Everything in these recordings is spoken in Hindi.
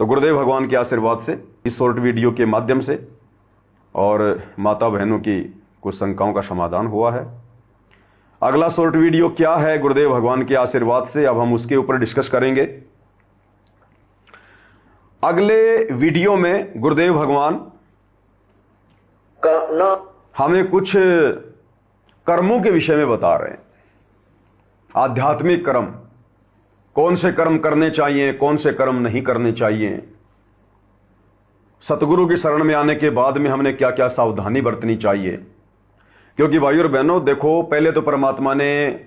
तो गुरुदेव भगवान के आशीर्वाद से इस शॉर्ट वीडियो के माध्यम से और माता बहनों की कुछ शंकाओं का समाधान हुआ है। अगला शॉर्ट वीडियो क्या है गुरुदेव भगवान के आशीर्वाद से, अब हम उसके ऊपर डिस्कस करेंगे। अगले वीडियो में गुरुदेव भगवान हमें कुछ कर्मों के विषय में बता रहे हैं। आध्यात्मिक कर्म, कौन से कर्म करने चाहिए, कौन से कर्म नहीं करने चाहिए। सतगुरु की शरण में आने के बाद में हमने क्या क्या सावधानी बरतनी चाहिए। क्योंकि भाई और बहनों देखो, पहले तो परमात्मा ने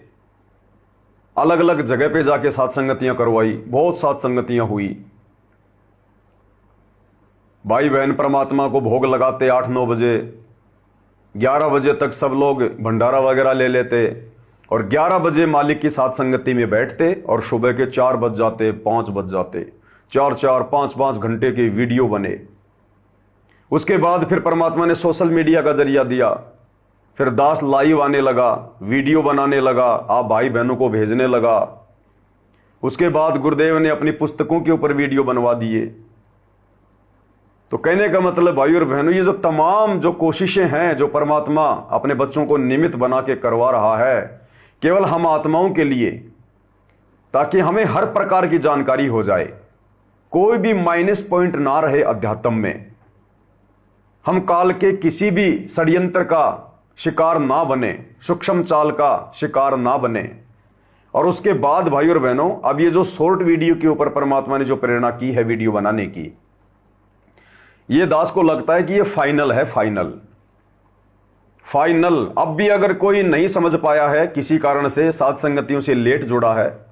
अलग अलग जगह पे जाके सत्संगतियां करवाई, बहुत सत्संगतियां हुई। भाई बहन परमात्मा को भोग लगाते 8-9 बजे, 11 बजे तक सब लोग भंडारा वगैरह ले लेते और 11 बजे मालिक की सत्संगति में बैठते और सुबह के 4 बज जाते, 5 बज जाते, 4-4, 5-5 घंटे के वीडियो बने। उसके बाद फिर परमात्मा ने सोशल मीडिया का जरिया दिया, फिर दास लाइव आने लगा, वीडियो बनाने लगा, आप भाई बहनों को भेजने लगा। उसके बाद गुरुदेव ने अपनी पुस्तकों के ऊपर वीडियो बनवा दिए। तो कहने का मतलब भाई और बहनों, ये जो तमाम जो कोशिशें हैं जो परमात्मा अपने बच्चों को निमित्त बना के करवा रहा है, केवल हम आत्माओं के लिए, ताकि हमें हर प्रकार की जानकारी हो जाए, कोई भी माइनस पॉइंट ना रहे अध्यात्म में। हम काल के किसी भी षड्यंत्र का शिकार ना बने, सूक्ष्म चाल का शिकार ना बने। और उसके बाद भाई और बहनों, अब ये जो शॉर्ट वीडियो के ऊपर परमात्मा ने जो प्रेरणा की है वीडियो बनाने की, ये दास को लगता है कि ये फाइनल है, फाइनल। अब भी अगर कोई नहीं समझ पाया है, किसी कारण से साथ संगतियों से लेट जुड़ा है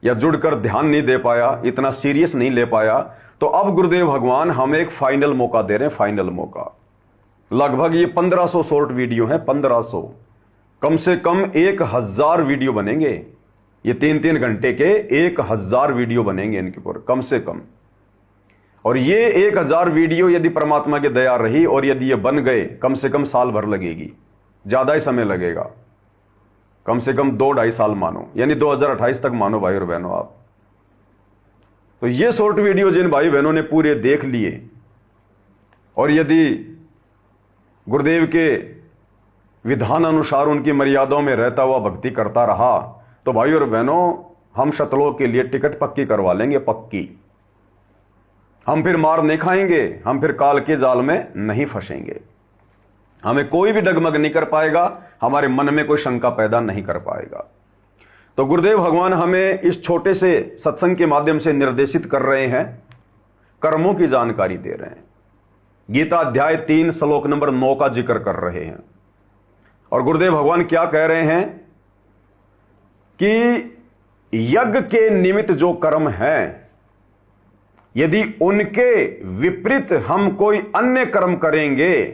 या जुड़कर ध्यान नहीं दे पाया, इतना सीरियस नहीं ले पाया, तो अब गुरुदेव भगवान हमें एक फाइनल मौका दे रहे हैं, फाइनल मौका। लगभग ये 1500 शॉर्ट वीडियो हैं, 1500, कम से कम 1000 वीडियो बनेंगे। ये 3-3 घंटे के 1000 वीडियो बनेंगे इनके ऊपर कम से कम। और ये 1000 वीडियो यदि परमात्मा की दया रही और यदि ये बन गए, कम से कम साल भर लगेगी, ज्यादा ही समय लगेगा, कम से कम 2-2.5 साल मानो, यानी 2028 तक मानो भाई और बहनों आप। तो ये शॉर्ट वीडियो जिन भाई बहनों ने पूरे देख लिए और यदि गुरुदेव के विधान अनुसार उनकी मर्यादाओं में रहता हुआ भक्ति करता रहा, तो भाई और बहनों हम शतलोक के लिए टिकट पक्की करवा लेंगे, पक्की। हम फिर मार नहीं खाएंगे, हम फिर काल के जाल में नहीं फंसेंगे, हमें कोई भी डगमग नहीं कर पाएगा, हमारे मन में कोई शंका पैदा नहीं कर पाएगा। तो गुरुदेव भगवान हमें इस छोटे से सत्संग के माध्यम से निर्देशित कर रहे हैं, कर्मों की जानकारी दे रहे हैं। गीता अध्याय 3 श्लोक नंबर 9 का जिक्र कर रहे हैं। और गुरुदेव भगवान क्या कह रहे हैं कि यज्ञ के निमित्त जो कर्म हैं, यदि उनके विपरीत हम कोई अन्य कर्म करेंगे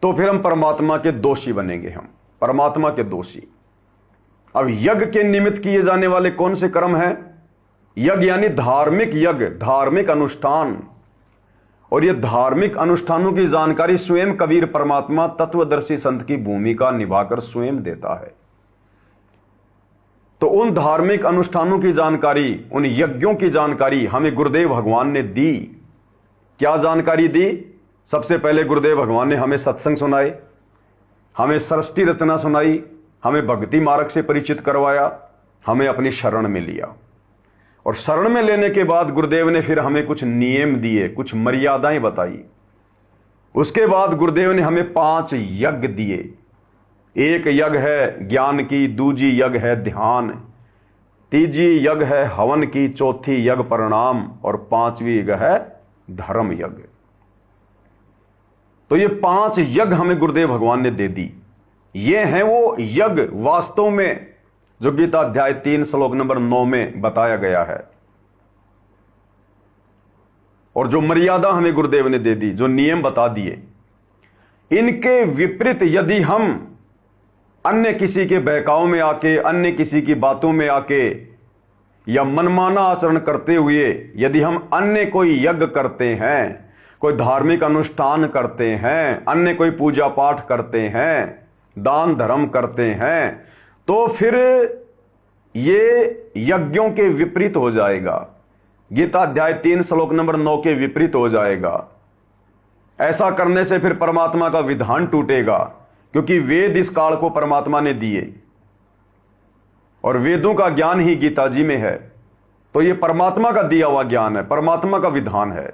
तो फिर हम परमात्मा के दोषी बनेंगे, हम परमात्मा के दोषी। अब यज्ञ के निमित्त किए जाने वाले कौन से कर्म हैं? यज्ञ यानी धार्मिक यज्ञ, धार्मिक अनुष्ठान। और ये धार्मिक अनुष्ठानों की जानकारी स्वयं कबीर परमात्मा तत्वदर्शी संत की भूमिका निभाकर स्वयं देता है। तो उन धार्मिक अनुष्ठानों की जानकारी, उन यज्ञों की जानकारी हमें गुरुदेव भगवान ने दी। क्या जानकारी दी? सबसे पहले गुरुदेव भगवान ने हमें सत्संग सुनाए, हमें सृष्टि रचना सुनाई, हमें भक्ति मार्ग से परिचित करवाया, हमें अपनी शरण में लिया। और शरण में लेने के बाद गुरुदेव ने फिर हमें कुछ नियम दिए, कुछ मर्यादाएं बताई। उसके बाद गुरुदेव ने हमें 5 यज्ञ दिए। एक यज्ञ है ज्ञान की, दूजी यज्ञ है ध्यान, तीजी यज्ञ है हवन की, चौथी यज्ञ प्रणाम और 5वीं यज्ञ है धर्म यज्ञ। तो ये 5 यज्ञ हमें गुरुदेव भगवान ने दे दी। ये हैं वो यज्ञ वास्तव में जो गीता अध्याय 3 श्लोक नंबर 9 में बताया गया है। और जो मर्यादा हमें गुरुदेव ने दे दी, जो नियम बता दिए, इनके विपरीत यदि हम अन्य किसी के बहकाव में आके, अन्य किसी की बातों में आके या मनमाना आचरण करते हुए यदि हम अन्य कोई यज्ञ करते हैं, कोई धार्मिक अनुष्ठान करते हैं, अन्य कोई पूजा पाठ करते हैं, दान धर्म करते हैं, तो फिर ये यज्ञों के विपरीत हो जाएगा। गीता अध्याय 3 श्लोक नंबर 9 के विपरीत हो जाएगा। ऐसा करने से फिर परमात्मा का विधान टूटेगा, क्योंकि वेद इस काल को परमात्मा ने दिए और वेदों का ज्ञान ही गीता जी में है। तो यह परमात्मा का दिया हुआ ज्ञान है, परमात्मा का विधान है।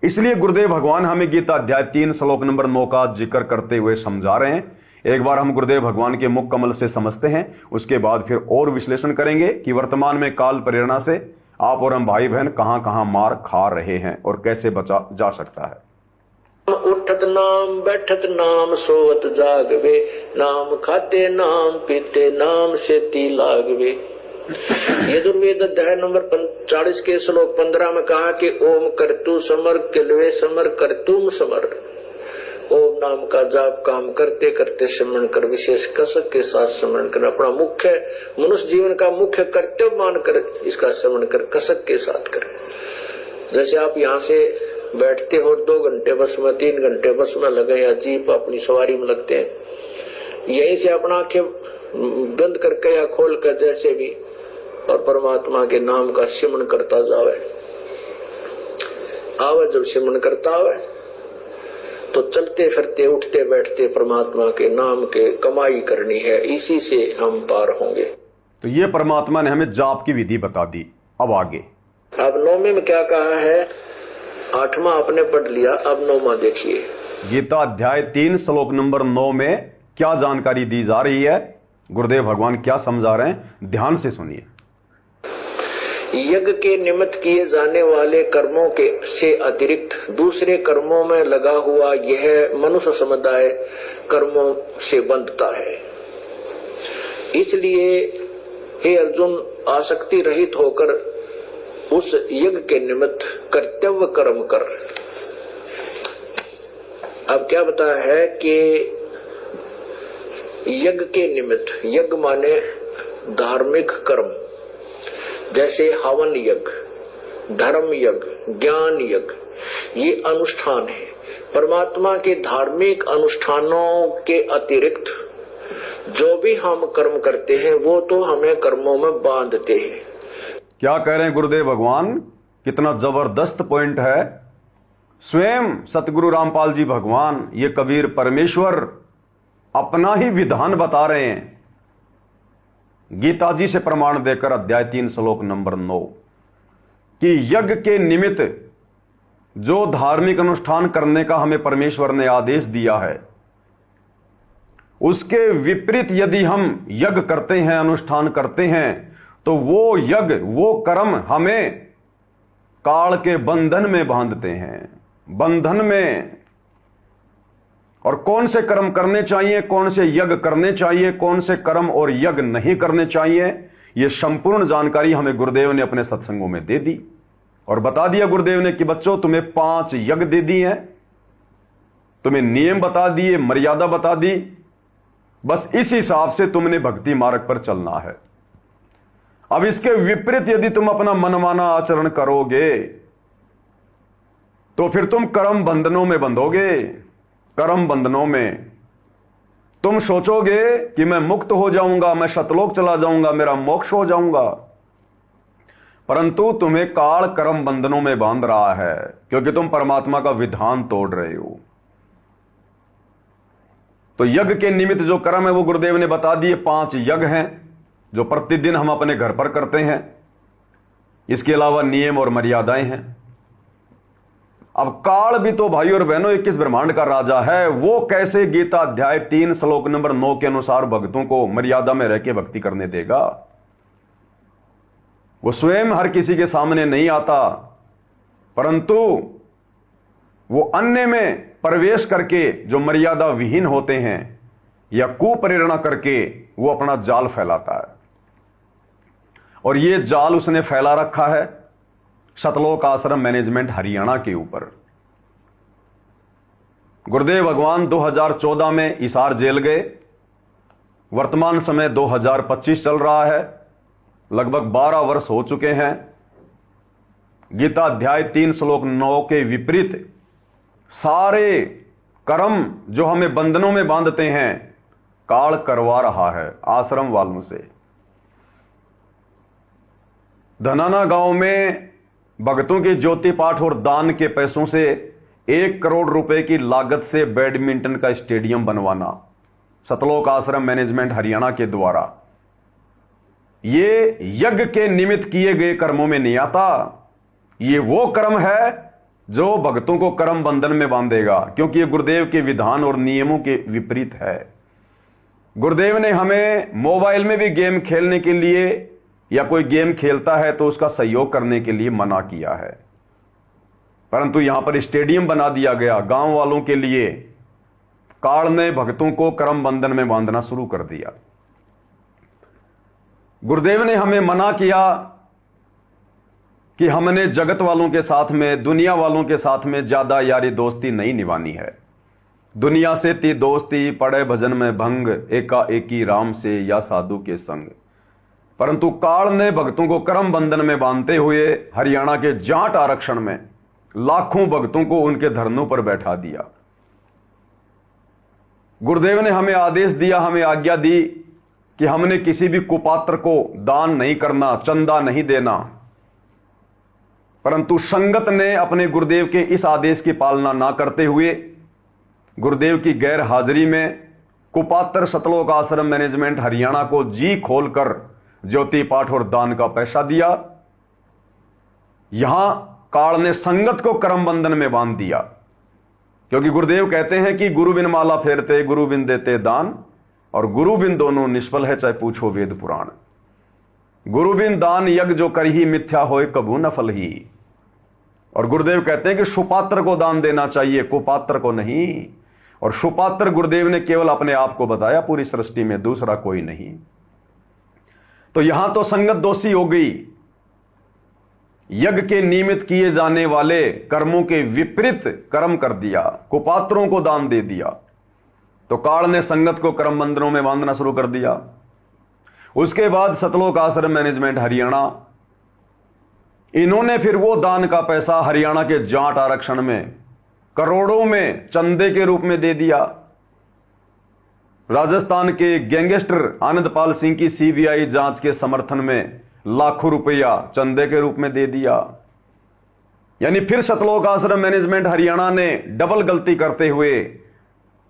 इसलिए गुरुदेव भगवान हमें गीता अध्याय 3 श्लोक नंबर 9 का जिक्र करते हुए समझा रहे हैं। एक बार हम गुरुदेव भगवान के मुख कमल से समझते हैं, उसके बाद फिर और विश्लेषण करेंगे कि वर्तमान में काल प्रेरणा से आप और हम भाई बहन कहां कहां मार खा रहे हैं और कैसे बचा जा सकता है। उठत नाम बैठत नाम सोवत जागवे, नाम खाते नाम पीते नाम से ती लागवे। यजुर्वेद अध्याय नंबर 40 के श्लोक 15 में कहा कि ओम करतु समर किलवे समर करतुम समर। ओम नाम का जाप काम करते करते स्मरण कर, विशेष कसक के साथ स्मरण कर, अपना मुख्य मनुष्य जीवन का मुख्य कर्तव्य मानकर इसका स्मरण कर, कसक के साथ कर। जैसे आप यहाँ से बैठते हो 2 घंटे बस में, 3 घंटे बस में लगे या जीप अपनी सवारी में लगते हैं, यहीं से अपना आंखें बंद करके या खोल कर जैसे भी और परमात्मा के नाम का सिमरण करता जावे। आवे जब सिमरण करता आवे तो चलते फिरते उठते बैठते परमात्मा के नाम के कमाई करनी है, इसी से हम पार होंगे। तो ये परमात्मा ने हमें जाप की विधि बता दी। अब आगे अब 9वें में क्या कहा है? 8वां आपने पढ़ लिया, अब 9वां देखिए। गीता अध्याय 3 श्लोक नंबर 9 में क्या जानकारी दी जा रही है, गुरुदेव भगवान क्या समझा रहे हैं, ध्यान से सुनिए। यज्ञ के निमित्त किए जाने वाले कर्मों के से अतिरिक्त दूसरे कर्मों में लगा हुआ यह मनुष्य समुदाय कर्मों से बंधता है। इसलिए हे अर्जुन, आसक्ति रहित होकर उस यज्ञ के निमित्त कर्तव्य कर्म कर। अब क्या बताया है कि यज्ञ के निमित्त, यज्ञ माने धार्मिक कर्म, जैसे हवन यज्ञ, धर्म यज्ञ, ज्ञान यज्ञ, ये अनुष्ठान है। परमात्मा के धार्मिक अनुष्ठानों के अतिरिक्त जो भी हम कर्म करते हैं वो तो हमें कर्मों में बांधते हैं। क्या कह रहे हैं गुरुदेव भगवान, कितना जबरदस्त पॉइंट है। स्वयं सतगुरु रामपाल जी भगवान, ये कबीर परमेश्वर अपना ही विधान बता रहे हैं गीता जी से प्रमाण देकर अध्याय 3 श्लोक नंबर 9 कि यज्ञ के निमित्त जो धार्मिक अनुष्ठान करने का हमें परमेश्वर ने आदेश दिया है, उसके विपरीत यदि हम यज्ञ करते हैं, अनुष्ठान करते हैं, तो वो यज्ञ, वो कर्म हमें काल के बंधन में बांधते हैं, बंधन में। और कौन से कर्म करने चाहिए, कौन से यज्ञ करने चाहिए, कौन से कर्म और यज्ञ नहीं करने चाहिए, यह संपूर्ण जानकारी हमें गुरुदेव ने अपने सत्संगों में दे दी और बता दिया गुरुदेव ने कि बच्चों, तुम्हें 5 यज्ञ दे दिए हैं, तुम्हें नियम बता दिए, मर्यादा बता दी, बस इस हिसाब से तुमने भक्ति मार्ग पर चलना है। अब इसके विपरीत यदि तुम अपना मनमाना आचरण करोगे तो फिर तुम कर्म बंधनों में बंधोगे। कर्म बंधनों में तुम सोचोगे कि मैं मुक्त हो जाऊंगा, मैं सतलोक चला जाऊंगा, मेरा मोक्ष हो जाऊंगा, परंतु तुम्हें काल कर्म बंधनों में बांध रहा है, क्योंकि तुम परमात्मा का विधान तोड़ रहे हो। तो यज्ञ के निमित्त जो कर्म है वो गुरुदेव ने बता दिए। 5 यज्ञ हैं जो प्रतिदिन हम अपने घर पर करते हैं। इसके अलावा नियम और मर्यादाएं हैं। अब काल भी तो भाई और बहनों 21 ब्रह्मांड का राजा है। वो कैसे गीता अध्याय 3 श्लोक नंबर 9 के अनुसार भक्तों को मर्यादा में रह के भक्ति करने देगा? वो स्वयं हर किसी के सामने नहीं आता, परंतु वो अन्य में प्रवेश करके जो मर्यादा विहीन होते हैं या कुप्रेरणा करके वो अपना जाल फैलाता है। और ये जाल उसने फैला रखा है सतलोक आश्रम मैनेजमेंट हरियाणा के ऊपर। गुरुदेव भगवान 2014 में हिसार जेल गए। वर्तमान समय 2025 चल रहा है, लगभग 12 वर्ष हो चुके हैं। गीता अध्याय 3 श्लोक 9 के विपरीत सारे कर्म जो हमें बंधनों में बांधते हैं काल करवा रहा है आश्रम वालों से। धनाना गांव में भक्तों के ज्योति पाठ और दान के पैसों से 1 करोड़ रुपए की लागत से बैडमिंटन का स्टेडियम बनवाना सतलोक आश्रम मैनेजमेंट हरियाणा के द्वारा, ये यज्ञ के निमित्त किए गए कर्मों में नहीं आता। ये वो कर्म है जो भक्तों को कर्म बंधन में बांधेगा, क्योंकि ये गुरुदेव के विधान और नियमों के विपरीत है। गुरुदेव ने हमें मोबाइल में भी गेम खेलने के लिए या कोई गेम खेलता है तो उसका सहयोग करने के लिए मना किया है, परंतु यहां पर स्टेडियम बना दिया गया गांव वालों के लिए। काल ने भक्तों को कर्म बंधन में बांधना शुरू कर दिया। गुरुदेव ने हमें मना किया कि हमने जगत वालों के साथ में, दुनिया वालों के साथ में ज्यादा यारी दोस्ती नहीं निभानी है। दुनिया से ती दोस्ती, पड़े भजन में भंग, एकाएकी राम से या साधु के संग। परंतु काल ने भक्तों को कर्म बंधन में बांधते हुए हरियाणा के जाट आरक्षण में लाखों भक्तों को उनके धरनों पर बैठा दिया। गुरुदेव ने हमें आदेश दिया, हमें आज्ञा दी कि हमने किसी भी कुपात्र को दान नहीं करना, चंदा नहीं देना। परंतु संगत ने अपने गुरुदेव के इस आदेश की पालना ना करते हुए गुरुदेव की गैर हाजिरी में कुपात्र सतलोक आश्रम मैनेजमेंट हरियाणा को जी खोलकर ज्योति पाठ और दान का पैसा दिया। यहां काल ने संगत को कर्म बंधन में बांध दिया, क्योंकि गुरुदेव कहते हैं कि गुरु बिन माला फेरते, गुरु बिन देते दान, और गुरु बिन दोनों निष्फल है, चाहे पूछो वेद पुराण। गुरु बिन दान यज्ञ जो कर ही मिथ्या होए कभू न फल ही। और गुरुदेव कहते हैं कि सुपात्र को दान देना चाहिए, कुपात्र को नहीं। और सुपात्र गुरुदेव ने केवल अपने आप को बताया, पूरी सृष्टि में दूसरा कोई नहीं। तो यहां तो संगत दोषी हो गई, यज्ञ के निमित्त किए जाने वाले कर्मों के विपरीत कर्म कर दिया, कुपात्रों को दान दे दिया। तो काल ने संगत को कर्म बंधनों में बांधना शुरू कर दिया। उसके बाद सतलोक आश्रम मैनेजमेंट हरियाणा, इन्होंने फिर वो दान का पैसा हरियाणा के जाट आरक्षण में करोड़ों में चंदे के रूप में दे दिया। राजस्थान के गैंगस्टर आनंदपाल सिंह की सीबीआई जांच के समर्थन में लाखों रुपया चंदे के रूप में दे दिया। यानी फिर सतलोक आश्रम मैनेजमेंट हरियाणा ने डबल गलती करते हुए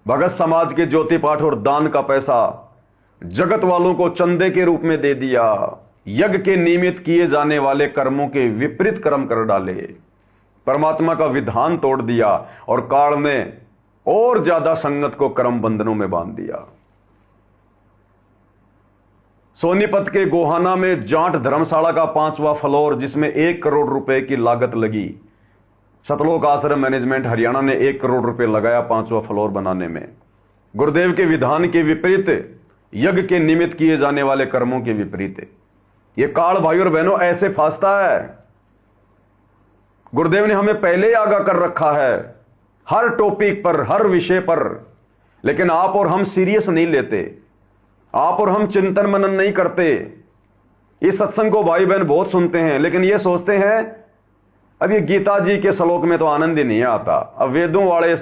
भगत समाज के ज्योति पाठ और दान का पैसा जगत वालों को चंदे के रूप में दे दिया। यज्ञ के निमित्त किए जाने वाले कर्मों के विपरीत कर्म कर डाले, परमात्मा का विधान तोड़ दिया, और काल ने और ज्यादा संगत को कर्म बंधनों में बांध दिया। सोनीपत के गोहाना में जाट धर्मशाला का 5वां फ्लोर, जिसमें 1 करोड़ रुपए की लागत लगी, सतलोक आश्रम मैनेजमेंट हरियाणा ने 1 करोड़ रुपए लगाया 5वां फ्लोर बनाने में। गुरुदेव के विधान के विपरीत, यज्ञ के निमित्त किए जाने वाले कर्मों के विपरीत। ये काल भाई और बहनों ऐसे फांसता है। गुरुदेव ने हमें पहले ही आगाह कर रखा है हर टॉपिक पर, हर विषय पर, लेकिन आप और हम सीरियस नहीं लेते, आप और हम चिंतन मनन नहीं करते। इस सत्संग को भाई बहन बहुत सुनते हैं, लेकिन ये सोचते हैं अब ये गीता जी के श्लोक में तो आनंद ही नहीं आता, अब वेदों वाले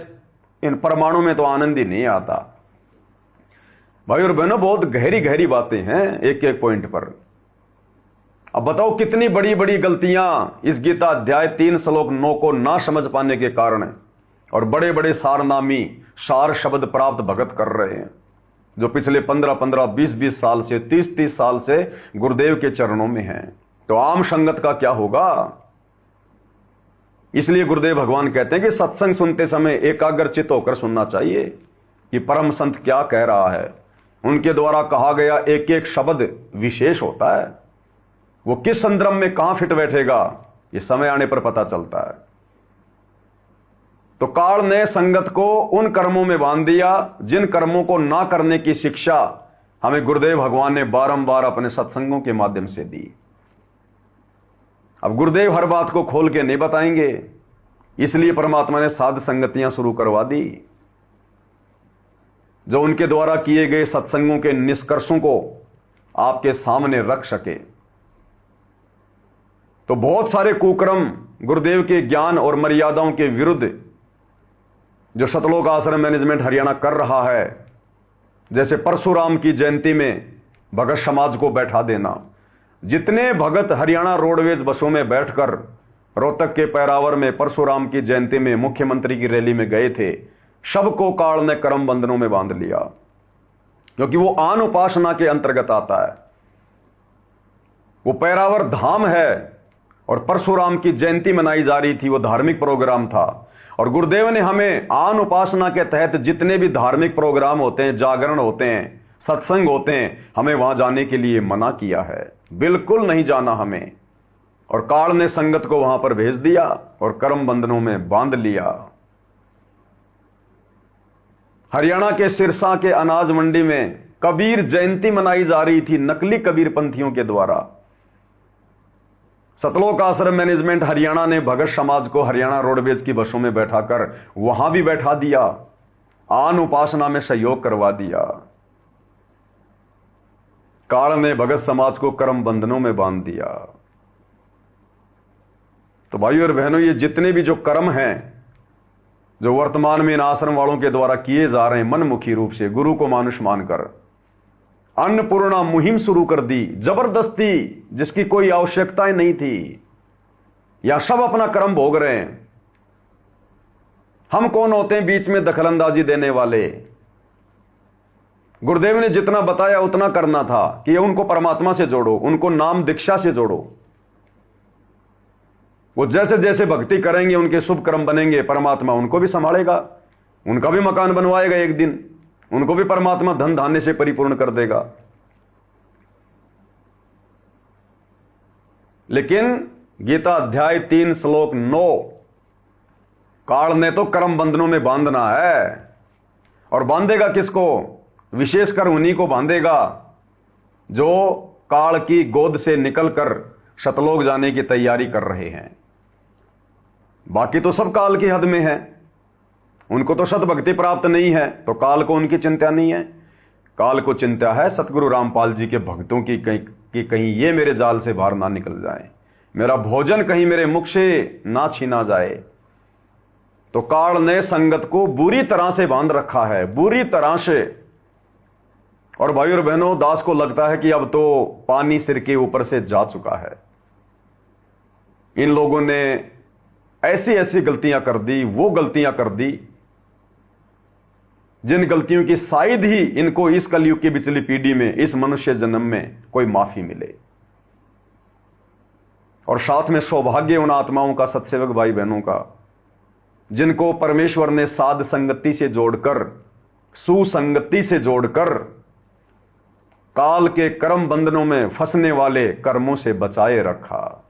इन परमाणु में तो आनंद ही नहीं आता। भाई और बहनों, बहुत गहरी गहरी बातें हैं एक एक पॉइंट पर। अब बताओ कितनी बड़ी बड़ी गलतियां इस गीता अध्याय 3 श्लोक 9 को ना समझ पाने के कारण, और बड़े बड़े सारनामी सार शब्द प्राप्त भगत कर रहे हैं, जो पिछले 15-15, 20-20 साल से, 30-30 साल से गुरुदेव के चरणों में हैं। तो आम संगत का क्या होगा? इसलिए गुरुदेव भगवान कहते हैं कि सत्संग सुनते समय एकाग्रचित होकर सुनना चाहिए कि परम संत क्या कह रहा है। उनके द्वारा कहा गया एक एक शब्द विशेष होता है, वो किस संदर्भ में कहां फिट बैठेगा ये समय आने पर पता चलता है। तो काल ने संगत को उन कर्मों में बांध दिया जिन कर्मों को ना करने की शिक्षा हमें गुरुदेव भगवान ने बारंबार अपने सत्संगों के माध्यम से दी। अब गुरुदेव हर बात को खोल के नहीं बताएंगे, इसलिए परमात्मा ने साध संगतियां शुरू करवा दी, जो उनके द्वारा किए गए सत्संगों के निष्कर्षों को आपके सामने रख सके। तो बहुत सारे कुकर्म गुरुदेव के ज्ञान और मर्यादाओं के विरुद्ध जो सतलोक आश्रम मैनेजमेंट हरियाणा कर रहा है, जैसे परशुराम की जयंती में भगत समाज को बैठा देना, जितने भगत हरियाणा रोडवेज बसों में बैठकर रोहतक के पैरावर में परशुराम की जयंती में मुख्यमंत्री की रैली में गए थे, सबको काल ने कर्म बंधनों में बांध लिया, क्योंकि वो आन उपासना के अंतर्गत आता है। वो पैरावर धाम है और परशुराम की जयंती मनाई जा रही थी, वो धार्मिक प्रोग्राम था। और गुरुदेव ने हमें आन उपासना के तहत जितने भी धार्मिक प्रोग्राम होते हैं, जागरण होते हैं, सत्संग होते हैं, हमें वहां जाने के लिए मना किया है। बिल्कुल नहीं जाना हमें। और काल ने संगत को वहां पर भेज दिया और कर्म बंधनों में बांध लिया। हरियाणा के सिरसा के अनाज मंडी में कबीर जयंती मनाई जा रही थी नकली कबीर पंथियों के द्वारा। सतलोक आश्रम मैनेजमेंट हरियाणा ने भगत समाज को हरियाणा रोडवेज की बसों में बैठाकर वहां भी बैठा दिया, आन उपासना में सहयोग करवा दिया। काल ने भगत समाज को कर्म बंधनों में बांध दिया। तो भाइयों और बहनों, ये जितने भी जो कर्म हैं जो वर्तमान में इन आश्रम वालों के द्वारा किए जा रहे हैं, मनमुखी रूप से गुरु को मानुष मानकर अन्नपूर्णा मुहिम शुरू कर दी जबरदस्ती, जिसकी कोई आवश्यकता नहीं थी, या सब अपना कर्म भोग रहे हैं। हम कौन होते हैं बीच में दखलंदाजी देने वाले? गुरुदेव ने जितना बताया उतना करना था कि उनको परमात्मा से जोड़ो, उनको नाम दीक्षा से जोड़ो। वो जैसे जैसे भक्ति करेंगे उनके शुभ कर्म बनेंगे, परमात्मा उनको भी संभालेगा, उनका भी मकान बनवाएगा एक दिन, उनको भी परमात्मा धन धान्य से परिपूर्ण कर देगा। लेकिन गीता अध्याय 3 श्लोक 9, काल ने तो कर्म बंधनों में बांधना है। और बांधेगा किसको? विशेषकर उन्हीं को बांधेगा जो काल की गोद से निकलकर शतलोक जाने की तैयारी कर रहे हैं। बाकी तो सब काल की हद में है, उनको तो सतभक्ति प्राप्त नहीं है, तो काल को उनकी चिंता नहीं है। काल को चिंता है सतगुरु रामपाल जी के भक्तों की कहीं ये मेरे जाल से बाहर ना निकल जाए, मेरा भोजन कहीं मेरे मुख से ना छीना जाए। तो काल ने संगत को बुरी तरह से बांध रखा है, बुरी तरह से। और भाई और बहनों, दास को लगता है कि अब तो पानी सिर के ऊपर से जा चुका है। इन लोगों ने ऐसी ऐसी गलतियां कर दी, वो गलतियां कर दी जिन गलतियों की शायद ही इनको इस कलयुग की पिछली पीढ़ी में, इस मनुष्य जन्म में कोई माफी मिले। और साथ में सौभाग्य उन आत्माओं का, सत्सेवक भाई बहनों का, जिनको परमेश्वर ने साध संगति से जोड़कर, सुसंगति से जोड़कर काल के कर्म बंधनों में फंसने वाले कर्मों से बचाए रखा।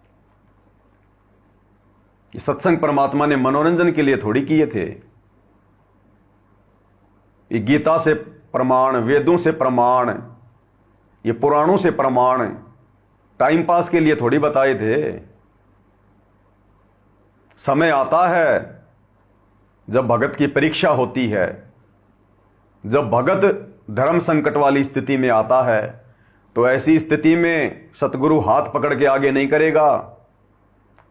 ये सत्संग परमात्मा ने मनोरंजन के लिए थोड़ी किए थे। ये गीता से प्रमाण, वेदों से प्रमाण, ये पुराणों से प्रमाण टाइम पास के लिए थोड़ी बताए थे। समय आता है जब भगत की परीक्षा होती है, जब भगत धर्म संकट वाली स्थिति में आता है, तो ऐसी स्थिति में सतगुरु हाथ पकड़ के आगे नहीं करेगा।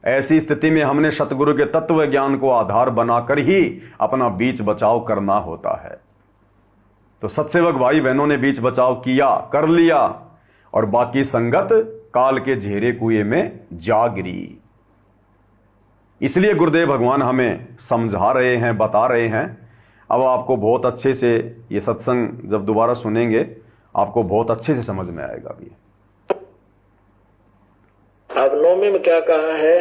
ऐसी स्थिति में हमने सतगुरु के तत्व ज्ञान को आधार बनाकर ही अपना बीच बचाव करना होता है। तो सत्सेवक भाई बहनों ने बीच बचाव किया, कर लिया, और बाकी संगत काल के झेरे कुएं में जा गिरी। इसलिए गुरुदेव भगवान हमें समझा रहे हैं, बता रहे हैं। अब आपको बहुत अच्छे से ये सत्संग जब दोबारा सुनेंगे, आपको बहुत अच्छे से समझ में आएगा भी। अब 9वें में क्या कहा है?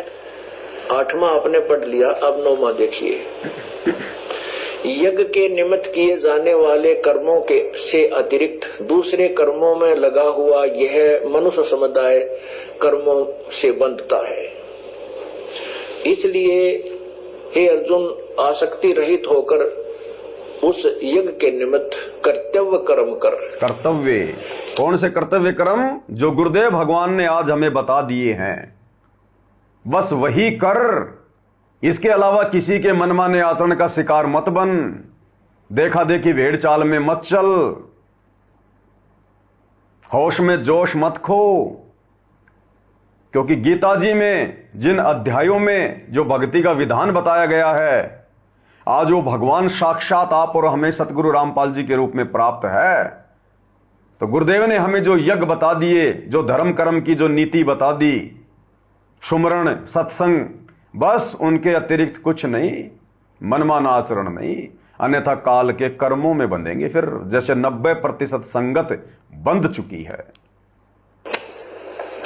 8वां आपने पढ़ लिया, अब 9वां देखिए। यज्ञ के निमित्त किए जाने वाले कर्मों के से अतिरिक्त दूसरे कर्मों में लगा हुआ यह मनुष्य समुदाय कर्मों से बंधता है। इसलिए हे अर्जुन, आसक्ति रहित होकर उस यज्ञ के निमित्त कर्तव्य कर्म कर। कर्तव्य कौन से कर्तव्य कर्म? जो गुरुदेव भगवान ने आज हमें बता दिए हैं, बस वही कर। इसके अलावा किसी के मनमाने आचरण का शिकार मत बन, देखा देखी भेड़ चाल में मत चल, होश में जोश मत खो। क्योंकि गीता जी में जिन अध्यायों में जो भक्ति का विधान बताया गया है, आज वो भगवान साक्षात आप और हमें सतगुरु रामपाल जी के रूप में प्राप्त है। तो गुरुदेव ने हमें जो यज्ञ बता दिए, जो धर्म कर्म की जो नीति बता दी, सुमरण सत्संग, बस उनके अतिरिक्त कुछ नहीं, मनमाना आचरण नहीं, अन्यथा काल के कर्मों में बंधेंगे फिर, जैसे 90% संगत बंध चुकी है।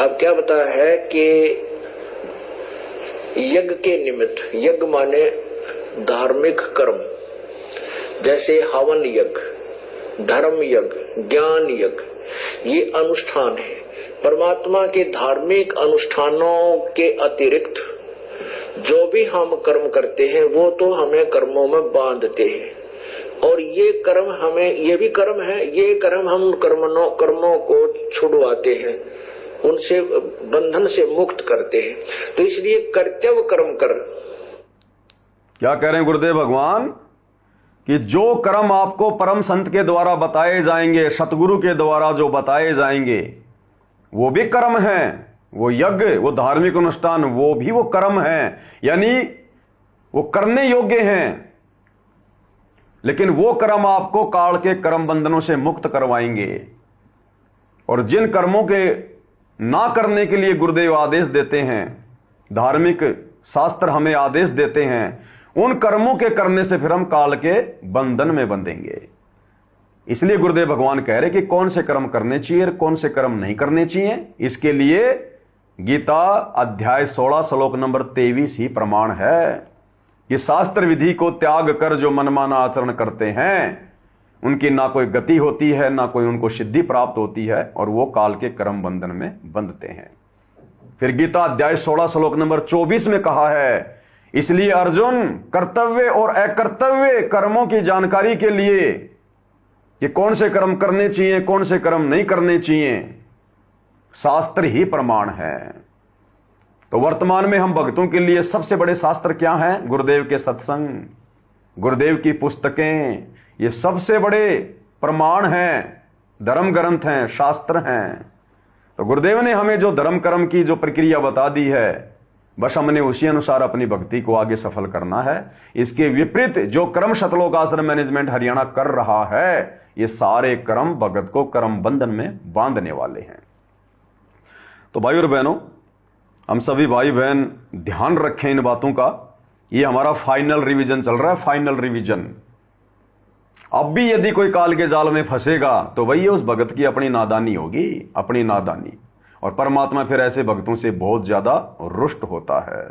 अब क्या बता है कि यज्ञ के निमित्त, यज्ञ माने धार्मिक कर्म, जैसे हवन यज्ञ, धर्म यज्ञ, ज्ञान यज्ञ, ये अनुष्ठान है। परमात्मा के धार्मिक अनुष्ठानों के अतिरिक्त जो भी हम कर्म करते हैं वो तो हमें कर्मों में बांधते हैं, और ये कर्म हमें, ये भी कर्म है, ये कर्म हम कर्मों को छुड़वाते हैं, उनसे बंधन से मुक्त करते हैं। तो इसलिए कर्तव्य कर्म कर। क्या कह रहे हैं गुरुदेव भगवान कि जो कर्म आपको परम संत के द्वारा बताए जाएंगे, सतगुरु के द्वारा जो बताए जाएंगे, वो भी कर्म है। वो यज्ञ, वो धार्मिक अनुष्ठान, वो भी वो कर्म है, यानी वो करने योग्य हैं। लेकिन वो कर्म आपको काल के कर्म बंधनों से मुक्त करवाएंगे। और जिन कर्मों के ना करने के लिए गुरुदेव आदेश देते हैं, धार्मिक शास्त्र हमें आदेश देते हैं, उन कर्मों के करने से फिर हम काल के बंधन में बंधेंगे। इसलिए गुरुदेव भगवान कह रहे कि कौन से कर्म करने चाहिए और कौन से कर्म नहीं करने चाहिए। इसके लिए गीता अध्याय 16 श्लोक नंबर 23 ही प्रमाण है कि शास्त्र विधि को त्याग कर जो मनमाना आचरण करते हैं, उनकी ना कोई गति होती है, ना कोई उनको सिद्धि प्राप्त होती है, और वो काल के कर्म बंधन में बंधते हैं। फिर गीता अध्याय 16 श्लोक नंबर 24 में कहा है, इसलिए अर्जुन, कर्तव्य और अकर्तव्य कर्मों की जानकारी के लिए कि कौन से कर्म करने चाहिए, कौन से कर्म नहीं करने चाहिए, शास्त्र ही प्रमाण है। तो वर्तमान में हम भक्तों के लिए सबसे बड़े शास्त्र क्या हैं? गुरुदेव के सत्संग, गुरुदेव की पुस्तकें, ये सबसे बड़े प्रमाण हैं, धर्म ग्रंथ हैं, शास्त्र हैं। तो गुरुदेव ने हमें जो धर्म कर्म की जो प्रक्रिया बता दी है, बस हमने उसी अनुसार अपनी भक्ति को आगे सफल करना है। इसके विपरीत जो कर्म सतलोक आश्रम मैनेजमेंट हरियाणा कर रहा है, ये सारे कर्म भगत को कर्म बंधन में बांधने वाले हैं। तो भाई और बहनों, हम सभी भाई बहन ध्यान रखें इन बातों का। ये हमारा फाइनल रिवीजन चल रहा है, फाइनल रिवीजन। अब भी यदि कोई काल के जाल में फंसेगा तो वही उस भगत की अपनी नादानी होगी, अपनी नादानी। और परमात्मा फिर ऐसे भक्तों से बहुत ज्यादा रुष्ट होता है।